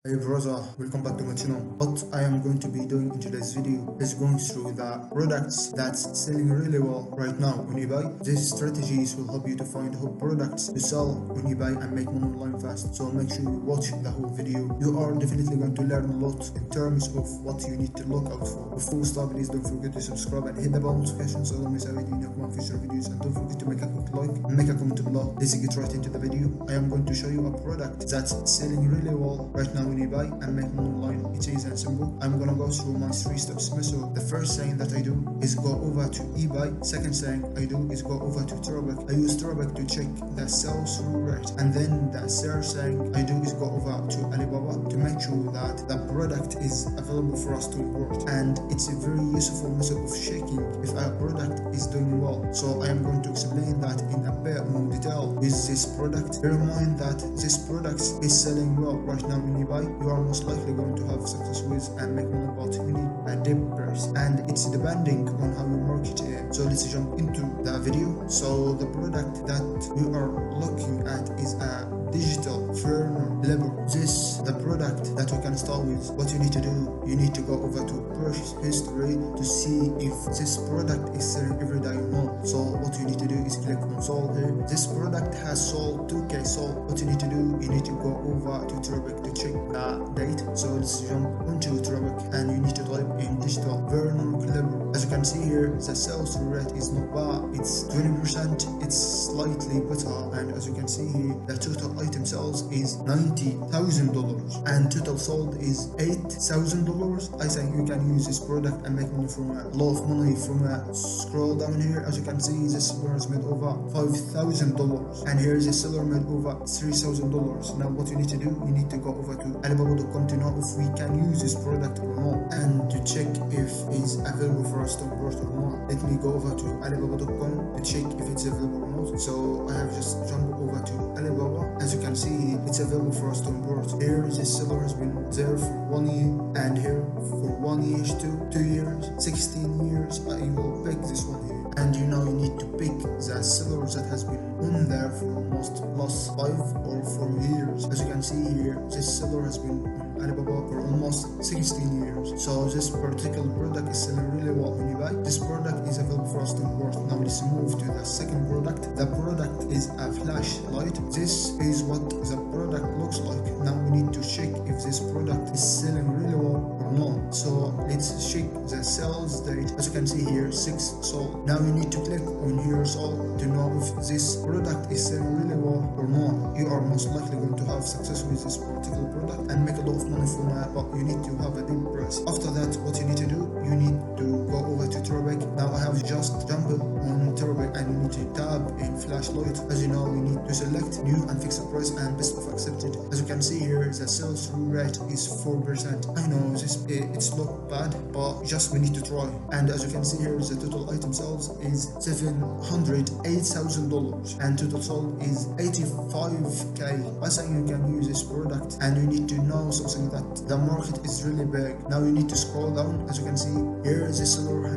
Hey brother, welcome back to my channel. What I am going to be doing in today's video is going through the products that's selling really well right now on eBay. These strategies will help you to find whole products to sell on eBay and make money online fast. So make sure you watch the whole video. You are definitely going to learn a lot in terms of what you need to look out for. Before we start, please don't forget to subscribe and hit the bell notification so don't miss out any of my future videos. And don't forget to make a quick like and make a comment below. Let's get right into the video. I am going to show you a product that's selling really well right now on eBay and make money online. It's easy and simple. I'm gonna go through my 3 steps method. The first thing that I do is go over to eBay. Second thing I do is go over to Turabic. I use Turabic to check the sales through rate, and then the third thing I do is go over to Alibaba to make sure that the product is available for us to import. And it's a very useful method of checking if a product is doing well. So I am going to explain that in a bit more detail with this product. Bear in mind that this product is selling well right now in eBay. You are most likely going to have success with and make money, but you need a deep price, and it's depending on how you market it. So let's jump into the video. So the product that we are looking at is a digital furniture label. This the product that we can start with. What you need to do, you need to go over to purchase history to see if this product is selling every day or not. So what you need to do is click on sold here. This product has sold 2k sold. What you need to do, you need to go over to Turabic to check the date. So let's jump onto Turabic and you need to type in digital furniture label. As you can see here, the sales rate is not bad. It's 20%. It's slightly better, and as you can see here, the total item sales is $90,000 and total sold is $8,000. I think you can use this product and make money from a lot of money from a scroll down here. As you can see, the seller has made over $5,000 and here the seller made over $3,000. Now what you need to do, you need to go over to Alibaba.com to know if we can use this product or not, and to check if it's available for us to import or not. Let me go over to Alibaba.com to check if it's available or not. So I have just jumped over to Alibaba. As you can see, it's available for us to import. Here the seller has been there for 1 year, and here for 1 year to 2 years, 16 years. I will pick this one here. And you know, you need to pick the seller that has been on there for almost plus 5 or 4 years. As you can see here, this seller has been on Alibaba for almost 16 years. So this particular product is selling really well on eBay. This product is available for us to import. Now let's move to the second product. The product is a flashlight. This is what the product looks like. Now we need to check if this product is selling really well or not. So let's check the sales date. As you can see here, 6 sold. Now you need to click on here sold to know if this product is selling really well or not. You are most likely going to have success with this particular product and make a lot of money from it, but you need to have a deep price. After that, what you need to do, you need to go over to Turabic. Now I have just jumped on Turabic and you need to tab in flashlight. As you know, we need to select new and fixed price and best of accepted. As you can see here, the sales through rate is 4%. I know this it's not bad, but just we need to try. And as you can see here, the total item sales is $708,000 and total sold is 85k. I think you can use this product, and you need to know something that the market is really big. Now you need to scroll down. As you can see here, the seller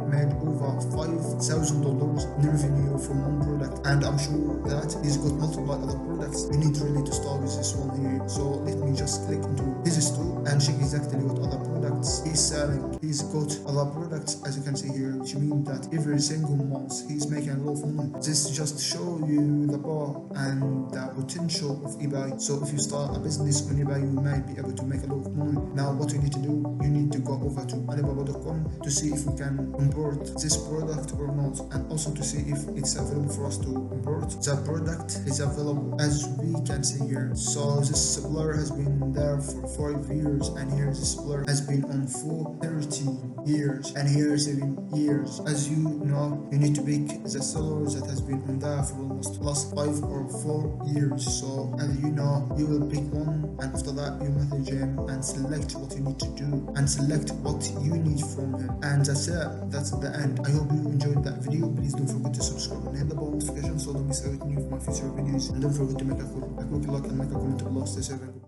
made over $5,000 in revenue from one product, and I'm sure that he's got multiple other products. You need really to start with this one here. So let me just click into his store and check exactly what other products he's selling. He's got other products, as you can see here, which means that every single month he's making a lot of money. This just show you the power and the potential of eBay. So if you start a business on eBay, you might be able to make a lot of money. Now what you need to do, you need to go over to Alibaba.com to see if we can import this product or not, and also to see if it's available for us to import. The product is available, as we can see here. So this supplier has been there for 5 years, and here this supplier has been on for 13 years, and here 7 years. As you know, you need to pick the seller that has been on there for almost plus 5 or 4 years. So as you know, you will pick one, and after that you message him and select what you need to do and select what you need from him, and that's it. That's the end. I hope you enjoyed that video. Please don't forget to subscribe and hit the bell notification so don't miss out any of my future videos, and don't forget to make a quick like and make a comment below. Stay safe.